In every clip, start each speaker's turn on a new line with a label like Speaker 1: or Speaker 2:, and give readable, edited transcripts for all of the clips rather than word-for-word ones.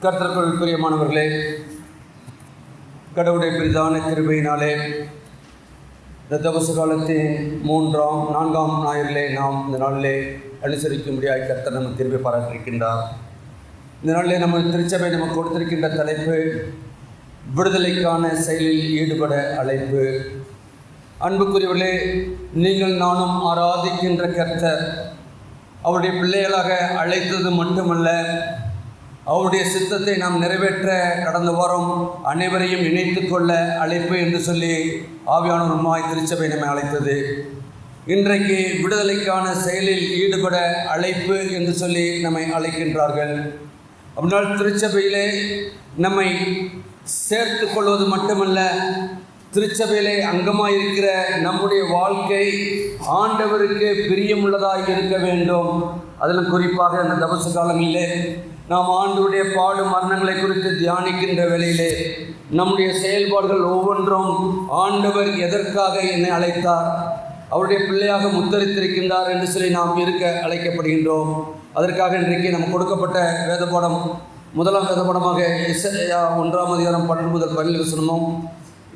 Speaker 1: கர்த்தருக்குள் பிரியமானவர்களே, கடவுளுடைய பெரிதான கிருபையினாலே இந்த தபசு காலத்தின் 4ஆம் ஞாயிறிலே நாம் இந்த நாளிலே அனுசரிக்கும்படியாக கர்த்தர் நம்ம திரும்பி பாராட்டியிருக்கின்றார். இந்த நாளிலே நம்ம திருச்சபை நமக்கு கொடுத்திருக்கின்ற தலைப்பு விடுதலைக்கான செயலில் ஈடுபட அழைப்பு. அன்புக்குரியவர்களே, நீங்கள் நானும் ஆராதிக்கின்ற கர்த்தர் அவருடைய பிள்ளைகளாக அழைத்தது மட்டுமல்ல, அவருடைய சித்தத்தை நாம் நிறைவேற்ற கடந்த வாரம் அனைவரையும் இணைத்து கொள்ள அழைப்பு என்று சொல்லி ஆவியானவருமாய் திருச்சபை நம்மை அழைத்தது. இன்றைக்கு விடுதலைக்கான செயலில் ஈடுபட அழைப்பு என்று சொல்லி நம்மை அழைக்கின்றார்கள். அப்படினால் திருச்சபையிலே நம்மை சேர்த்து கொள்வது மட்டுமல்ல, திருச்சபையிலே அங்கமாக இருக்கிற நம்முடைய வாழ்க்கை ஆண்டவருக்கு பிரியமுள்ளதாக இருக்க வேண்டும். அதில் குறிப்பாக இந்த தபசு காலங்களிலே நாம் ஆண்டவருடைய பாடு மரணங்களை குறித்து தியானிக்கின்ற வேளையிலே நம்முடைய செயல்பாடுகள் ஒவ்வொன்றும் ஆண்டவர் எதற்காக என்னை அழைத்தார், அவருடைய பிள்ளையாக முத்தரித்திருக்கின்றார் என்று சொல்லி நாம் இருக்க அழைக்கப்படுகின்றோம். அதற்காக இன்றைக்கு நமக்கு கொடுக்கப்பட்ட வேத பாடம் முதலாம் வேத பாடமாக எசேயா 1ஆம் அதிகாரம் 12 முதல் 17 வசனமும்,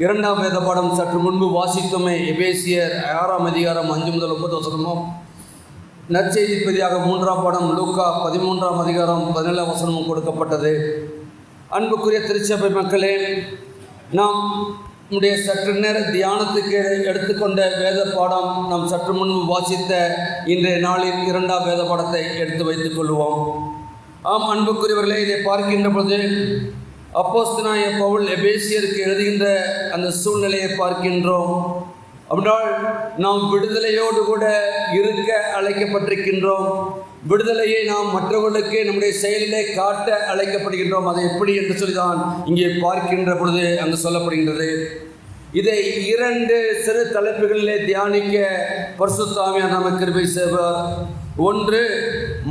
Speaker 1: 2ஆம் வேத பாடம் சற்று முன்பு வாசித்தோமே எபேசியர் 6ஆம் அதிகாரம் 5 முதல் 9 வசனமும், நற்செய்தி பதியாக 3ஆம் பாடம் லூக்கா 13ஆம் அதிகாரம் 17 வசனமும் கொடுக்கப்பட்டது. அன்புக்குரிய திருச்சபை மக்களே, நாம் நம்முடைய சற்று நேர தியானத்துக்கு எடுத்துக்கொண்ட வேத பாடம் நாம் சற்று முன்பு வாசித்த இன்றைய நாளின் 2ஆம் வேத பாடத்தை எடுத்து வைத்துக் கொள்வோம். ஆம் அன்புக்குரியவர்களே, இதை பார்க்கின்ற பொழுது அப்போஸ்தலனாகிய பவுல் எபேசியருக்கு எழுதுகின்ற அந்த சூழ்நிலையை பார்க்கின்றோம். அப்படினால் நாம் விடுதலையோடு கூட இருக்க அழைக்கப்பட்டிருக்கின்றோம். விடுதலையை நாம் மற்றவர்களுக்கு நம்முடைய செயலிலே காட்ட அழைக்கப்படுகின்றோம். அதை எப்படி என்று சொல்லிதான் இங்கே பார்க்கின்ற பொழுது அங்கு சொல்லப்படுகின்றது. இதை 2 சிறு தலைப்புகளிலே தியானிக்க பரிசுத்த ஆவியானவர் நமக்கு கிருபை செய்வார். ஒன்று,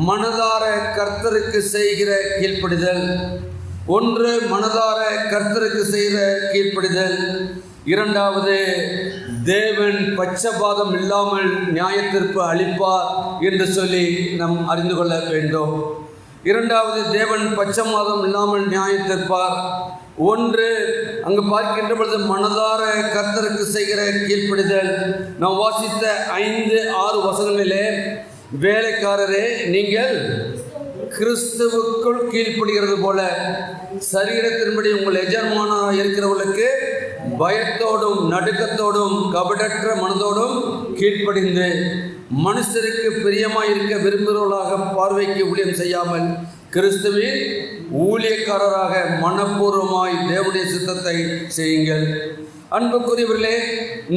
Speaker 1: மனதார கர்த்தருக்கு செய்கிற கீழ்ப்படிதல். மனதார கர்த்தருக்கு செய்கிற கீழ்ப்படிதல். 2வது, தேவன் பட்சபாதம் இல்லாமல் நியாயத்தீர்ப்பு அளிப்பார் என்று சொல்லி நாம் அறிந்து கொள்ள வேண்டும். 2வது, தேவன் பட்சபாதம் இல்லாமல் நியாயத்தீர்ப்பார். அங்கு பார்க்கின்ற பொழுது மனதார கர்த்தருக்கு செய்கிற கீழ்ப்படிதல். நாம் வாசித்த 5-6 வசனங்களிலே, வேலைக்காரரே நீங்கள் கிறிஸ்துவுக்குள் கீழ்ப்படுகிறது போல சரீரத்தின்படி உங்கள் எஜமானாக இருக்கிறவர்களுக்கு பயத்தோடும் நடுக்கத்தோடும் கபடற்ற மனதோடும் கீழ்ப்படிந்து மனுஷருக்கு பிரியமாயிருக்க விரும்புகிறவர்களாக பார்வைக்கு ஊழியம் செய்யாமல் கிறிஸ்துவின் ஊழியக்காரராக மனப்பூர்வமாய் தேவனுடைய சித்தத்தை செய்யுங்கள். அன்புக்குரியவர்களே,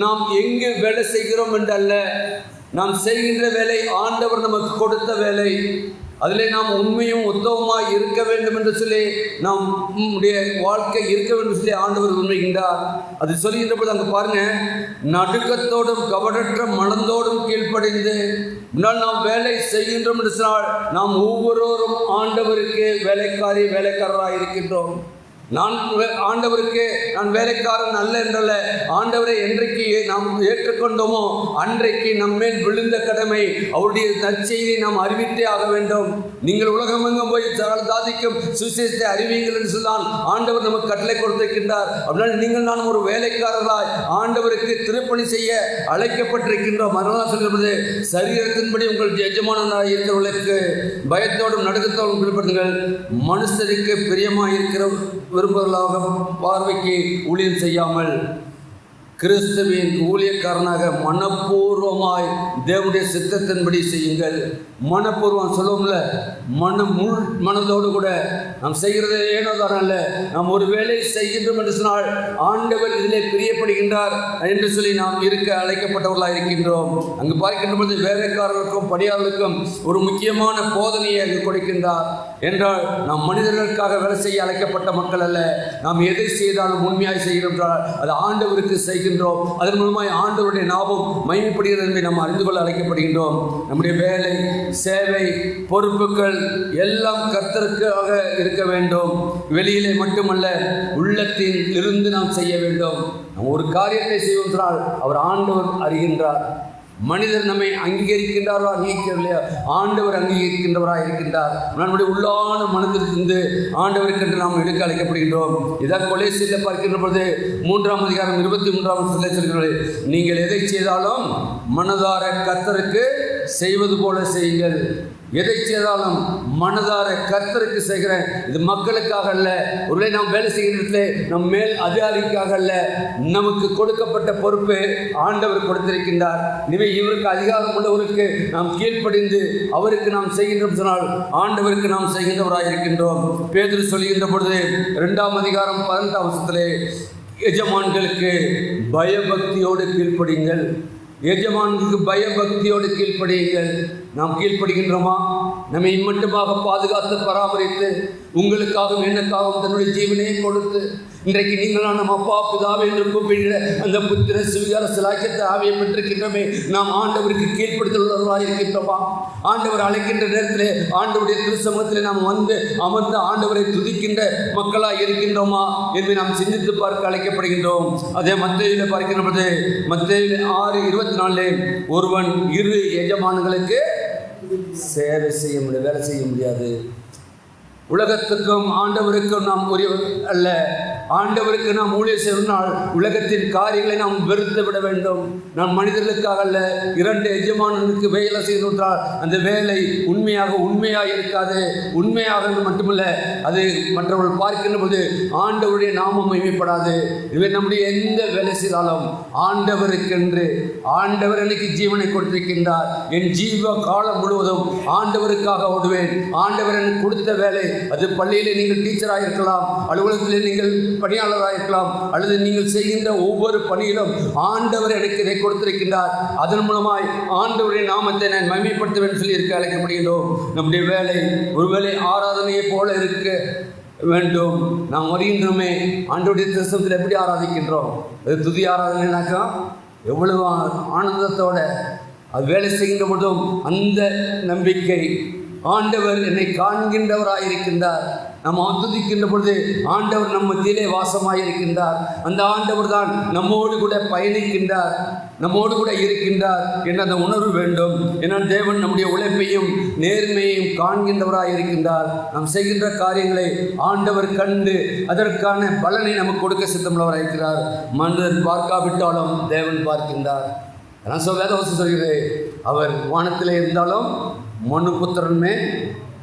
Speaker 1: நாம் எங்கு வேலை செய்கிறோம் என்றல்ல, நாம் செய்கின்ற வேலை ஆண்டவர் நமக்கு கொடுத்த வேலை. அதிலே நாம் உண்மையும் உத்தவமாய் இருக்க வேண்டும் என்று சொல்லி நாம் நம்முடைய வாழ்க்கை இருக்க வேண்டும் சொல்லி ஆண்டவர் விரும்புகின்றார். அது சொல்கின்ற போது அங்கே பாருங்க, நடுக்கத்தோடும் கபடற்ற மனதோடும் கீழ்ப்படிந்து முன்னால் நாம் வேலை செய்கின்றோம் என்று சொன்னால் நாம் ஒவ்வொருவரும் ஆண்டவருக்கு வேலைக்காரராக இருக்கின்றோம். நான் ஆண்டவருக்கு நான் வேலைக்காரன் அல்ல என்றல்ல, ஆண்டவரை என்றைக்கு நாம் ஏற்றுக்கொண்டோமோ அன்றைக்கு நம்மேல் விழுந்த கடமை அவருடைய நற்செய்தியை நாம் அறிவித்தே ஆக வேண்டும். நீங்கள் உலகமெங்கும் போய் சாதிக்கும் சுவிசேஷத்தை அறிவிங்கள் என்று சொன்னால் ஆண்டவர் நமக்கு கட்டளை கொடுத்திருக்கின்றார். அப்படினால் நீங்கள் நான் ஒரு வேலைக்காரராய் ஆண்டவருக்கு திருப்பணி செய்ய அழைக்கப்பட்டிருக்கின்றோம். அதனால் சொல்கிறது, சரீரத்தின்படி உங்கள் எஜமானராக இருக்கிறவர்களுக்கு பயத்தோடும் நடுக்கத்தோடும் கீழ்ப்படுங்கள், மனுஷருக்கு பிரியமாக இருக்கிற விரும்புவர்களாக பார்வைக்கு ஊழியம் செய்யாமல் கிறிஸ்துவின் ஊழியக்காரனாக மனப்பூர்வமாய் தேவனுடைய சித்தத்தின்படி செய்யுங்கள். மனப்பூர்வம் சொல்லுவோம்ல, மனதோடு கூட நாம் செய்கிறது ஏனோ தானே அல்ல, நாம் ஒரு வேலை செய்கின்றோம் என்று சொன்னால் ஆண்டவர் இதிலே பிரியப்படுகின்றார் என்று சொல்லி நாம் இருக்க அழைக்கப்பட்டவர்களாக இருக்கின்றோம். அங்கு பார்க்கின்ற பொழுது வேலைக்காரர்களுக்கும் பணியாளர்களுக்கும் ஒரு முக்கியமான போதனையை அங்கு கொடுக்கின்றார். என்றால் நாம் மனிதர்களுக்காக வேலை செய்ய அழைக்கப்பட்ட மக்கள் அல்ல. நாம் எதை செய்தாலும் உண்மையாக செய்கிறோம் என்றால் அது ஆண்டவருக்கு செய்கின்றோம். அதன் மூலமாய் ஆண்டவருடைய நாமம் மகிமைப்படுகிறது என்பதை நாம் அறிந்து கொள்ள அழைக்கப்படுகின்றோம். நம்முடைய வேலை, சேவை, பொறுப்புகள் எல்லாம் கர்த்தருக்காக இருக்க வேண்டும். வெளியிலே மட்டுமல்ல, உள்ளத்தில் இருந்து நாம் செய்ய வேண்டும். நாம் ஒரு காரியத்தை செய்வதால் அவர் ஆண்டவர் அறிகின்றார். மனிதர் நம்மை அங்கீகரிக்கின்றாரோ அங்கீகரிக்கவில்லையா, ஆண்டவர் அங்கீகரிக்கின்றவராக இருக்கின்றார். நம்முடைய உள்ளான மனதிலிருந்து ஆண்டவருக்கென்று நாம் எடுக்க அழைக்கப்படுகின்றோம். இதான் கொலேசியில் பார்க்கின்ற பொழுது 3ஆம் அதிகாரம் 23ஆம் வசனத்தில் சொல்கிறது, நீங்கள் எதை செய்தாலும் மனதார கர்த்தருக்கு செய்வது போல செய்யுங்கள். எதை செய்தாலும் மனதார கர்த்தருக்கு செய்கிறேன். இது மக்களுக்காக அல்ல, ஒருவேளை நாம் வேலை செய்கிற இடத்துல நம் மேல் அதிகாரிக்காக அல்ல, நமக்கு கொடுக்கப்பட்ட பொறுப்பு ஆண்டவர் கொடுத்திருக்கின்றார். எனவே இவருக்கு அதிகாரம் உள்ளவருக்கு நாம் கீழ்ப்படிந்து அவருக்கு நாம் செய்கின்றோம் சொன்னால் ஆண்டவருக்கு நாம் செய்கின்றவராக இருக்கின்றோம். பேதுரு சொல்கின்ற பொழுது 2ஆம் அதிகாரம் 18ஆம் வசனத்திலே, எஜமான்களுக்கு பயபக்தியோடு கீழ்ப்படிங்கள். எஜமானுக்கு பயபக்தியோடு கீழ்ப்படியுங்கள். நாம் கீழ்ப்படுகின்றோமா? நம்மை இம்மட்டுமாக பாதுகாத்து பராமரித்து உங்களுக்காகவும் எனக்காகவும் தன்னுடைய ஜீவனையை கொடுத்து இன்றைக்கு நீங்களாம் நம்ம அப்பா பிதாவை என்று கூப்பிடுகிற அந்த புத்திர சுவிகார சிலாக்கியத்தை ஆவியை பெற்றிருக்கின்றோமே, நாம் ஆண்டவருக்கு கீழ்ப்படுத்தலுள்ளவர்களாக இருக்கின்றோமா? ஆண்டவர் அழைக்கின்ற நேரத்திலே ஆண்டவருடைய திருச்சமூகத்திலே நாம் வந்து அமர்ந்து ஆண்டவரை துதிக்கின்ற மக்களாக இருக்கின்றோமா என்று நாம் சிந்தித்து பார்க்க அழைக்கப்படுகின்றோம். அதே மத்தேயுவிலே பார்க்கின்ற பொழுது மத்தேயு 6:24 ஒருவன் 2 எஜமான்களுக்கு சேவை செய்ய முடியாது, வேலை செய்ய முடியாது. உலகத்துக்கும் ஆண்டவருக்கும் நாம் உரியவர் அல்ல. ஆண்டவருக்கு நாம் ஊழியர் செய்வதனால் உலகத்தின் காரியங்களை நாம் வெறுத்து விட வேண்டும். நாம் மனிதர்களுக்காக அல்ல, 2 எஜமானனுக்கு வேலை செய்தால் அந்த வேலை உண்மையாக இருக்காது. உண்மையாக மட்டுமல்ல, அது மற்றவர்கள் பார்க்கின்ற போது ஆண்டவருடைய நாமம் மகிமைப்படாது. இவை நம்முடைய எந்த வேலை செய்தாலும் ஆண்டவருக்கென்று ஆண்டவர் எனக்கு ஜீவனை கொடுத்திருக்கின்றார். என் ஜீவ காலம் முழுவதும் ஆண்டவருக்காக ஓடுவேன். ஆண்டவர் எனக்கு கொடுத்த வேலை, அது பள்ளியிலே நீங்கள் டீச்சராக இருக்கலாம், அலுவலகத்திலே நீங்கள் பணியாளராக இருக்கலாம், அல்லது நீங்கள் செய்கின்ற ஒவ்வொரு பணியிலும் ஆண்டவர் எனக்கு இதை கொடுத்திருக்கின்றார். அதன் மூலமாய் ஆண்டவருடைய நாமத்தை நான் மகிமைப்படுத்துவேன் சொல்லி இருக்க அழைக்கப்படுகின்றோம். நம்முடைய வேலை ஒருவேளை ஆராதனையை போல இருக்க வேண்டும். நாம் வருகின்றோமே, ஆண்டவருடைய திருச்சமூகத்தில் எப்படி ஆராதிக்கின்றோம்? அது துதி ஆராதனைனாக்கா எவ்வளவு ஆனந்தத்தோட அது வேலை செய்கின்ற பொழுதும் அந்த நம்பிக்கை, ஆண்டவர் என்னை காண்கின்றவராயிருக்கின்றார். நாம் துதிக்கின்ற பொழுது ஆண்டவர் நம்ம மத்தியிலே வாசமாயிருக்கின்றார். அந்த ஆண்டவர் தான் நம்மோடு கூட பயணிக்கின்றார், நம்மோடு கூட இருக்கின்றார் என்ற அந்த உணர்வு வேண்டும். ஏன்னால் தேவன் நம்முடைய உழைப்பையும் நேர்மையையும் காண்கின்றவராயிருக்கின்றார். நாம் செய்கின்ற காரியங்களை ஆண்டவர் கண்டு அதற்கான பலனை நமக்கு கொடுக்க சித்தமுள்ளவராயிருக்கிறார். மனிதன் பார்க்காவிட்டாலும் தேவன் பார்க்கின்றார். நான் வேதவசம் சொல்கிறேன், அவர் வானத்திலே இருந்தாலும் மனுபுத்திரன் மேல்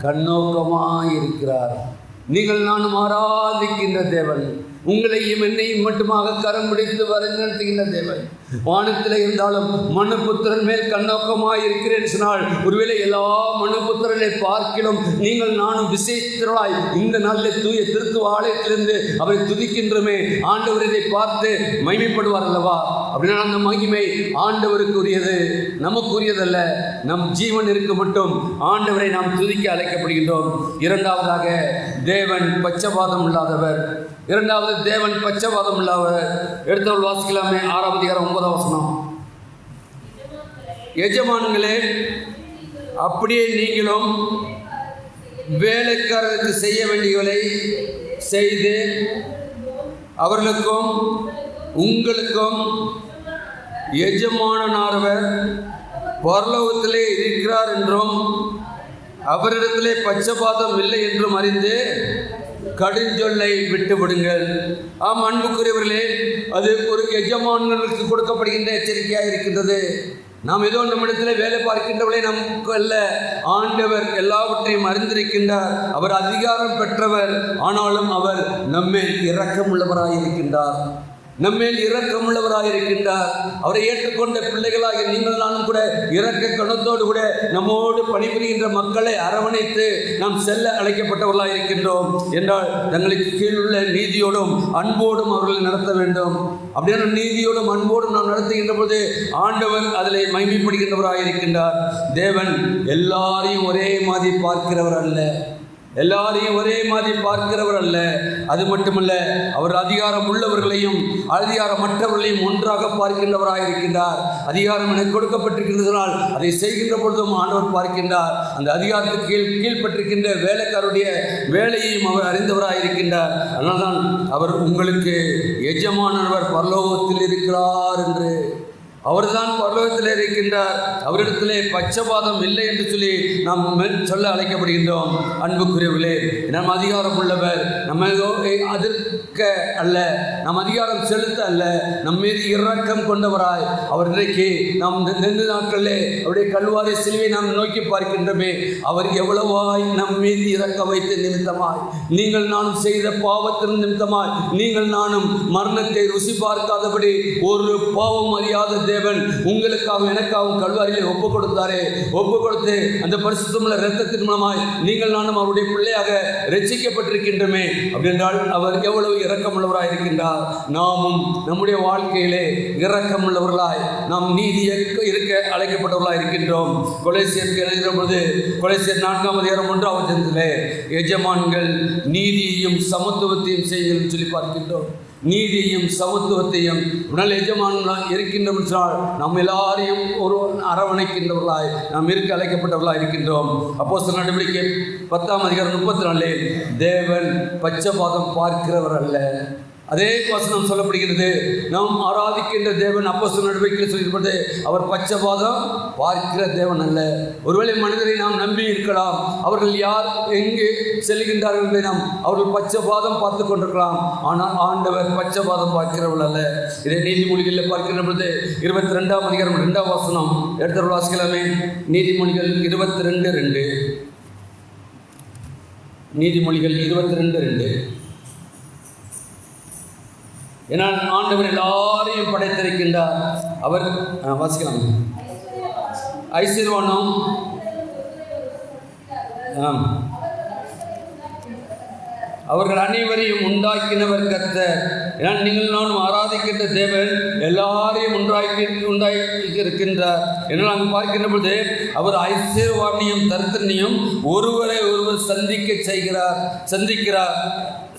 Speaker 1: கண்ணோக்கமாய் இருக்கிறார். நீங்கள் நானும் ஆராதிக்கின்ற தேவன், உங்களையும் என்னையும் மட்டுமாக கரம் பிடித்து வரைநடத்துகின்ற தேவன் வானத்தில் இருந்தாலும் மனுபுத்திரன் மேல் கண்ணோக்கமாய் இருக்கிறேன் சொன்னால், ஒருவேளை எல்லா மனுபுத்திரனை பார்க்கிலும் நீங்கள் நானும் விசேஷராய் இந்த நல்ல தூய திருத்துவ ஆலயத்திலிருந்து அவரை துதிக்கின்றமே, ஆண்டவர் இதை பார்த்து மகிமைப்படுவார் அல்லவா? அப்படின்னா அந்த மகிமை ஆண்டவருக்கு உரியது, நமக்குரியதல்ல. நம் ஜீவன் இருக்க மட்டும் ஆண்டவரை நாம் துதிக்க அழைக்கப்படுகின்றோம். இரண்டாவதாக, தேவன் பட்சபாதம் இல்லாதவர். இரண்டாவது, தேவன் பட்சபாதம் இல்லாதவர். எடுத்தவள் வாசிக்கலாமே, 6ஆம் அதிகாரம் 9ஆம் வசனம். எஜமான்களே, அப்படியே நீங்களும் வேலைக்காரருக்கு செய்ய வேண்டியவளை செய்து அவர்களுக்கும் உங்களுக்கும் எஜமானனானவர் பரலோகத்திலே இருக்கிறார் என்றும் அவரிடத்திலே பட்சபாதம் இல்லை என்றும் அறிந்து கடுஞ்சொல்லை விட்டுவிடுங்கள். ஆம் அன்புக்குரியவர்களே, அது ஒரு எஜமான்களுக்கு கொடுக்கப்படுகின்ற எச்சரிக்கையாக இருக்கின்றது. நாம் ஏதோ நம்மிடத்தில் வேலை பார்க்கின்றவர்களே நமக்கு அல்ல, ஆண்டவர் எல்லாவற்றையும் அறிந்திருக்கின்றார். அவர் அதிகாரம் பெற்றவர். ஆனாலும் அவர் நம்மேல் இரக்கமுள்ளவராக இருக்கின்றார். நம்மேல் இரக்கமுள்ளவராக இருக்கின்றார். அவரை ஏற்றுக்கொண்ட பிள்ளைகளாக நீங்கள் நானும் கூட இரக்க கணத்தோடு கூட நம்மோடு பணிபுரிகின்ற மக்களை அரவணைத்து நாம் செல்ல அழைக்கப்பட்டவர்களாக இருக்கின்றோம் என்றால், தங்களுக்கு கீழுள்ள நீதியோடும் அன்போடும் அவர்களை நடத்த வேண்டும். அப்படியான நீதியோடும் அன்போடும் நாம் நடத்துகின்ற பொழுது ஆண்டவர் அதில் மகிமைப்படுகின்றவராக இருக்கின்றார். தேவன் எல்லாரையும் ஒரே மாதிரி பார்க்கிறவர் அல்ல, எல்லாரையும் ஒரே மாதிரி பார்க்கிறவர் அல்ல. அது மட்டுமல்ல, அவர் அதிகாரம் உள்ளவர்களையும் அதிகாரமற்றவர்களையும் ஒன்றாக பார்க்கின்றவராக இருக்கின்றார். அதிகாரம் எனக்கு கொடுக்கப்பட்டிருக்கின்றதனால் அதை செய்கின்ற பொழுதும் ஆண்டவர் பார்க்கின்றார். அந்த அதிகாரத்துக்கு கீழ்பட்டிருக்கின்ற வேலைக்காரருடைய வேலையையும் அவர் அறிந்தவராக இருக்கின்றார். அதனால்தான் அவர் உங்களுக்கு எஜமானவர் பரலோகத்தில் இருக்கிறார் என்று அவர்தான் பரலோகத்தில் இருக்கின்றார், அவரிடத்திலே பட்சபாதம் இல்லை என்று சொல்லி நாம் சொல்ல அழைக்கப்படுகின்றோம். அன்புக்குரியவர்களே, நாம் அதிகாரம் உள்ளவர், நம்ம அதிர்க்க அல்ல, நம் அதிகாரம் செலுத்த அல்ல, நம் மீது இரக்கம் கொண்டவராய் அவர் இன்றைக்கு நாம் 2 நாட்களிலே அவருடைய கல்வாரி சிலுவை நாம் நோக்கி பார்க்கின்றமே, அவர் எவ்வளவாய் நம் மீது இரக்கம் வைத்த நிமித்தமாய், நீங்கள் நானும் செய்த பாவத்தின் நிமித்தமாய் நீங்கள் நானும் மரணத்தை ருசி பார்க்காதபடி ஒரு பாவம் அறியாத தேவன் உங்களுக்காக எனக்காகவும் கல்வாரியில் ஒப்பு கொடுத்தாரே, ஒப்பு கொடுத்து அந்த பரிசுத்தமுள்ள இரத்தத்தின் மூலமாய் நீங்கள் நானும் அவருடைய பிள்ளையாக ரட்சிக்கப்பட்டிருக்கின்றமே. அப்படி என்றால் அவர் எவ்வளவு இரக்கமுள்ளவராய் இருக்கின்றார். நாமும் நம்முடைய வாழ்க்கையிலே இரக்கமுள்ளவர்களாய் நாம் நீதியை இருக்க அழைக்கப்பட்டவர்களாய் இருக்கின்றோம். கொலைசியருக்கு எழுதுகிற பொழுது கொலைசியர் 4ஆம் அதிகாரம் 1ஆம் வசனத்திலே எஜமான்கள் நீதியையும் சமத்துவத்தையும் செய்யுங்கள் சொல்லி பார்க்கின்றோம். நீதியையும் சமத்துவத்தையும் உடல் எஜமான்களாக இருக்கின்றவர்களால் நாம் எல்லாரையும் ஒரு அரவணைக்கின்றவர்களாய் நாம் இருக்க அழைக்கப்பட்டவர்களாக இருக்கின்றோம். அப்போஸ்தலர் நடவடிக்கை 10ஆம் அதிகாரம் 34 தேவன் பட்சபாதம் பார்க்கிறவர் அல்ல. அதே வசனம் சொல்லப்படுகிறது, நாம் ஆராதிக்கின்ற தேவன் அப்போஸ்தலர் நடவடிக்கையில் சொல்லியிருப்பது அவர் பட்சபாதம் பார்க்கிற தேவன் அல்ல. ஒருவேளை மனிதரை நாம் நம்பி இருக்கலாம், அவர்கள் யார் எங்கு செல்கின்றார்கள் என்பதை நாம் அவர்கள் பட்சபாதம் பார்த்து கொண்டிருக்கலாம். ஆனால் ஆண்டவர் பட்சபாதம் பார்க்கிறவள் அல்ல. இதை நீதிமொழிகளில் பார்க்கின்ற பொழுது 22ஆம் அதிகாரம் 2ஆம் வசனம் எடுத்து வாசிக்கலாமே. நீதிமொழிகள் 22:2. நீதிமொழிகள் 22:2. ஏனால் ஆண்டவர் எல்லாரையும் படைத்திருக்கின்றார். அவர் வாசிக்கலாம். ஐஸ்வர்வானும் அவர்கள் அனைவரையும் உண்டாக்கினவர் கர்த்தர். ஏனால் நீங்கள் நானும் ஆராதிக்கின்ற தேவன் எல்லாரையும் உண்டாக்கி இருக்கின்றார். என்னால் அங்கு பார்க்கின்ற பொழுது அவர் ஐஸ்வர்வானையும் தரித்திரனையும் ஒருவரை ஒருவர்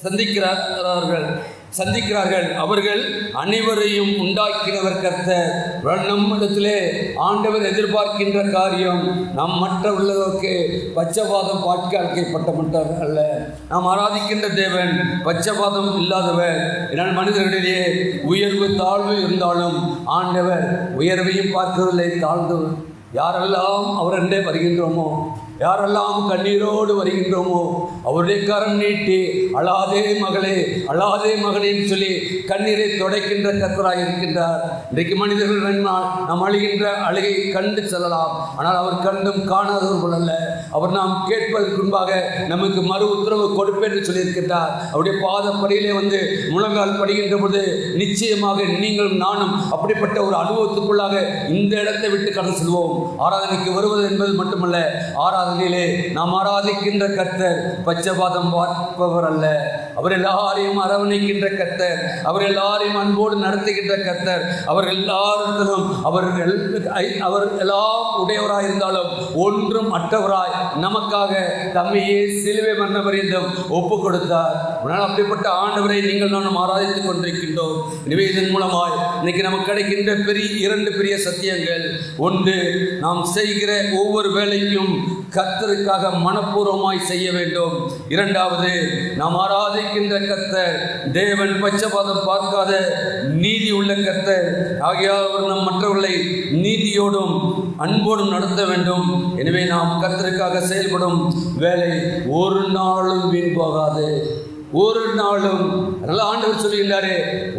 Speaker 1: சந்திக்கிறார்கள். அவர்கள் அனைவரையும் உண்டாக்கினவர் கர்த்தர். நம்மிடத்திலே ஆண்டவர் எதிர்பார்க்கின்ற காரியம் நாம் மற்றவர்களுக்கு பட்சபாதம் பார்க்க அழைக்கப்பட்ட மட்டும் அல்ல. நாம் ஆராதிக்கின்ற தேவன் பட்சபாதம் இல்லாதவர். என்னால் மனிதர்களிடையே உயர்வு தாழ்வு இருந்தாலும் ஆண்டவர் உயர்வையும் பார்க்கவில்லை, தாழ்ந்து யாரெல்லாம் அவரென்றே வருகின்றோமோ, யாரெல்லாம் கண்ணீரோடு வருகின்றோமோ அவருடைய கரம் நீட்டி அழாதே மகளே அழாதே மகனேன்னு சொல்லி கண்ணீரை துடைக்கின்ற கர்த்தராக இருக்கின்றார். இன்றைக்கு மனிதர்கள் வேணுமால் நாம் அழுகின்ற அழுகை கண்டு செல்லலாம், ஆனால் அவர் கண்டும் காணாதவர்கள் அல்ல. அவர் நாம் கேட்பதற்கு முன்பாக நமக்கு மறு உத்தரவு கொடுப்பேன் என்று சொல்லியிருக்கின்றார். அவருடைய பாதப்படியிலே வந்து முழங்கால் படுகின்ற பொழுது நிச்சயமாக நீங்களும் நானும் அப்படிப்பட்ட ஒரு அனுபவத்துக்குள்ளாக இந்த இடத்தை விட்டு கடந்து செல்வோம். ஆராதனைக்கு வருவது என்பது மட்டுமல்ல, ஆராதனையிலே நாம் ஆராதிக்கின்ற கர்த்தர் பட்சபாதம் பார்ப்பவர் அல்ல. அவர் எல்லாரையும் அரவணைக்கின்ற கர்த்தர், அவர் எல்லாரையும் அன்போடு நடத்துகின்ற கர்த்தர். அவர் எல்லாரிடத்திலும் அவர் எல்லாம் உடையவராய் இருந்தாலும் ஒன்றும் அற்றவராய் நமக்காக தம்மையே சிலுவை மரணம் என்றும் ஒப்பு கொடுத்தார். ஆனால் அப்படிப்பட்ட ஆண்டவரை நீங்கள் நானும் ஆராதித்துக் கொண்டிருக்கின்றோம். எனவே இதன் மூலமாய் இன்னைக்கு நமக்கு கிடைக்கின்ற 2 பெரிய சத்தியங்கள். ஒன்று, நாம் செய்கிற ஒவ்வொரு வேலைக்கும் கர்த்தருக்காக மனப்பூர்வமாய் செய்ய வேண்டும். 2வது, நாம் ஆராதிக்கின்ற கர்த்தர் தேவன் பட்சபாதம் பார்க்காத நீதி உள்ள கர்த்தர். ஆகையால் அவர் நம் மற்றவர்களை நீதியோடும் அன்போடும் நடத்த வேண்டும். எனவே நாம் கர்த்தருக்காக செயல்படும் வேலை ஒரு நாளும் வீண் போகாது. ஒரு நாளும் நல்ல ஆண்டவர் சொல்லுகின்றாரே,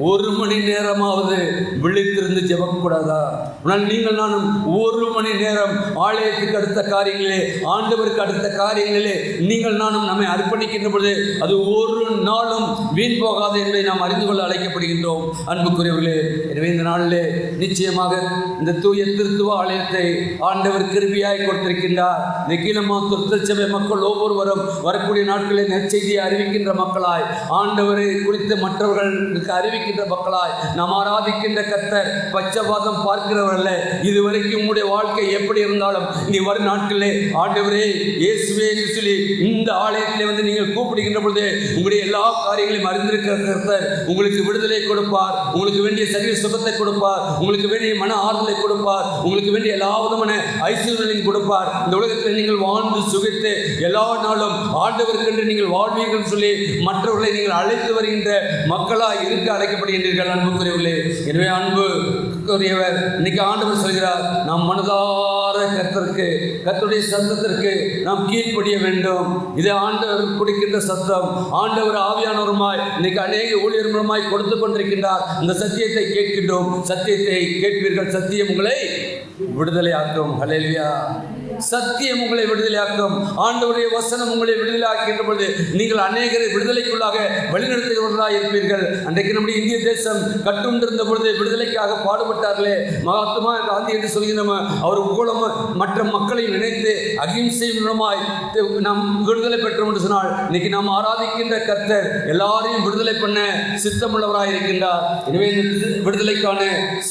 Speaker 1: 1 மணி நேரமாவது விழித்திருந்து ஜெபக்கூடாதா? ஆனால் நீங்கள் நானும் 1 மணி நேரம் ஆலயத்துக்கு அடுத்த காரியங்களிலே, ஆண்டவருக்கு அடுத்த காரியங்களிலே நீங்கள் நானும் நம்மை அர்ப்பணிக்கின்ற பொழுது அது ஒரு நாளும் வீண் போகாது என்பதை நாம் அறிந்து கொள்ள அழைக்கப்படுகின்றோம். அன்புக்குரியவர்களே, எனவே இந்த நாளிலே நிச்சயமாக இந்த தூய திருத்துவ ஆலயத்தை ஆண்டவர் கிருபையாய் கொடுத்திருக்கின்றார். இந்த கீழமாத்தூர் திருச்சபை மக்கள் ஒவ்வொருவரும் வரக்கூடிய நாட்களில் நற்செய்தியை அறிவிக்கின்ற மக்களாய், ஆண்டவரை குறித்து மற்றவர்களுக்கு அறிவிக்கின்ற மக்களாய் நாம் ஆராதிக்கின்ற கர்த்தர் பட்சபாதம் பார்க்கிறவர் அல்ல. இதுவரைக்கும் உங்களுடைய வாழ்க்கை எப்படி இருந்தாலும் நீ வரும் நாட்களிலே ஆண்டவரே இயேசுவே என்று சொல்லி இந்த ஆலயத்திலே வந்து நீங்கள் கூப்பிடுகின்ற பொழுது உங்களுடைய எல்லா காரியங்களையும் அறிந்திருக்கிற கர்த்தர் உங்களுக்கு விடுதலை கொடுப்பார், உங்களுக்கு வேண்டிய சரீர சுகத்தை கொடுப்பார், உங்களுக்கு வேண்டிய மன ஆறுதலை கொடுப்பார், உங்களுக்கு வேண்டிய எல்லா விதமான ஐஸ்வர்யங்களையும் கொடுப்பார். இந்த உலகத்தில் நீங்கள் வாழ்ந்து சுகித்து எல்லா நாளும் ஆண்டவருக்கென்று நீங்கள் வாழ்வீர்கள் சொல்லி மற்றவர்களை நீங்கள் அழைத்து வருகின்ற மக்களாய் இருக்க அழைக்கப்படுகின்றீர்கள். அன்புக்குரியவர்களே, எனவே அன்பு அன்புக்குரியவர், இன்னைக்கு ஆண்டவர் சொல்கிறார், நாம் மனதார கர்த்தருடைய சத்தத்திற்கு நாம் கீழ்ப்படிய வேண்டும். இது ஆண்டவர் கொடுக்கின்ற சத்தம். ஆண்டவர் ஆவியானவருமாய் இன்னைக்கு அநேக ஊழியர்களுமாய் கொடுத்து கொண்டிருக்கின்றார். இந்த சத்தியத்தை கேட்கின்றோம். சத்தியத்தை கேட்பீர்கள், சத்தியம் உங்களை விடுதலையாக்கும். ஹல்லேலூயா. சத்தியம் உங்களை விடுதலையாக்கும். ஆண்டவருடைய வசனம் உங்களை விடுதலை ஆக்கின்ற பொழுது நீங்கள் அநேகரை விடுதலைக்குள்ளாக வழிநடத்துகிறவர்களாக இருப்பீர்கள். அன்றைக்கு நம்முடைய இந்திய தேசம் கட்டுண்டிருந்த பொழுது விடுதலைக்காக பாடுபட்டார்களே, மகாத்மா காந்தி என்று சொல்கிறோம். அவர் மூலம் மற்ற மக்களை நினைத்து அகிம்சை மூலமாய் நாம் விடுதலை பெற்றோம் என்று சொன்னால், இன்னைக்கு நாம் ஆராதிக்கின்ற கர்த்தர் எல்லாரையும் விடுதலை பண்ண சித்தமுள்ளவராக இருக்கின்றார். எனவே இந்த விடுதலைக்கான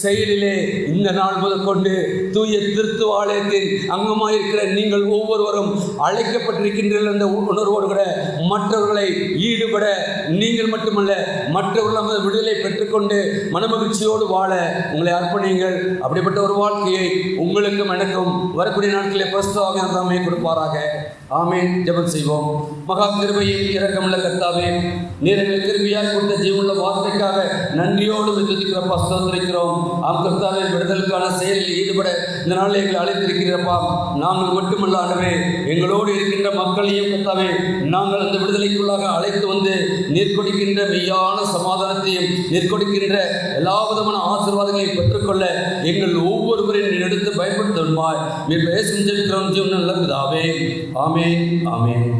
Speaker 1: செயலிலே இந்த நாள் முதற்கொண்டு தூய திருத்துவ ஆலயத்தின் அங்கமாய் இருக்கிற நீங்கள் ஒவ்வொருவரும் அழைக்கப்பட்டிருக்கின்றீர்கள் என்ற உணர்வோடு கூட மற்றவர்களை ஈடுபட, நீங்கள் மட்டுமல்ல மற்றவர்கள் விடுதலை பெற்றுக்கொண்டு மனமகிழ்ச்சியோடு வாழ உங்களை அர்ப்பணியுங்கள். அப்படிப்பட்ட ஒரு வாழ்க்கையை உங்களுக்கும் எனக்கும் வரக்கூடிய நாட்களில் பரிசுத்தமாய் கொடுப்பாராக. ஆமென். ஜெபம் செய்வோம். மகா கிருபையும் இரக்கமுள்ள கர்த்தாவே, நீர் எங்களை கிருபையாய் கொடுத்த ஜீவனுள்ள வார்த்தைக்காக நன்றியோடு துதிக்கிறப்பா, ஸ்தோத்திரிக்கிறோம். ஆம் கர்த்தாவே, விடுதலுக்கான செயலில் ஈடுபட இந்த நாளில் எங்களை அழைத்திருக்கிறப்பா. நாங்கள் மட்டுமல்ல ஆண்டவரே, எங்களோடு இருக்கின்ற மக்களையும் கர்த்தாவே நாங்கள் அந்த விடுதலைக்குள்ளாக அழைத்து வந்து நீர் கொடுக்கின்ற மெய்யான சமாதானத்தையும் நீர் கொடுக்கின்ற எல்லா விதமான ஆசீர்வாதங்களையும் பெற்றுக்கொள்ள எங்கள் ஒவ்வொருவரையும் எடுத்து பயன்படுத்துமாய் நீர் பேசும் ஜெபிக்கிறோம் ஜீவனுள்ள பிதாவே. ஆமென். ஆமென்.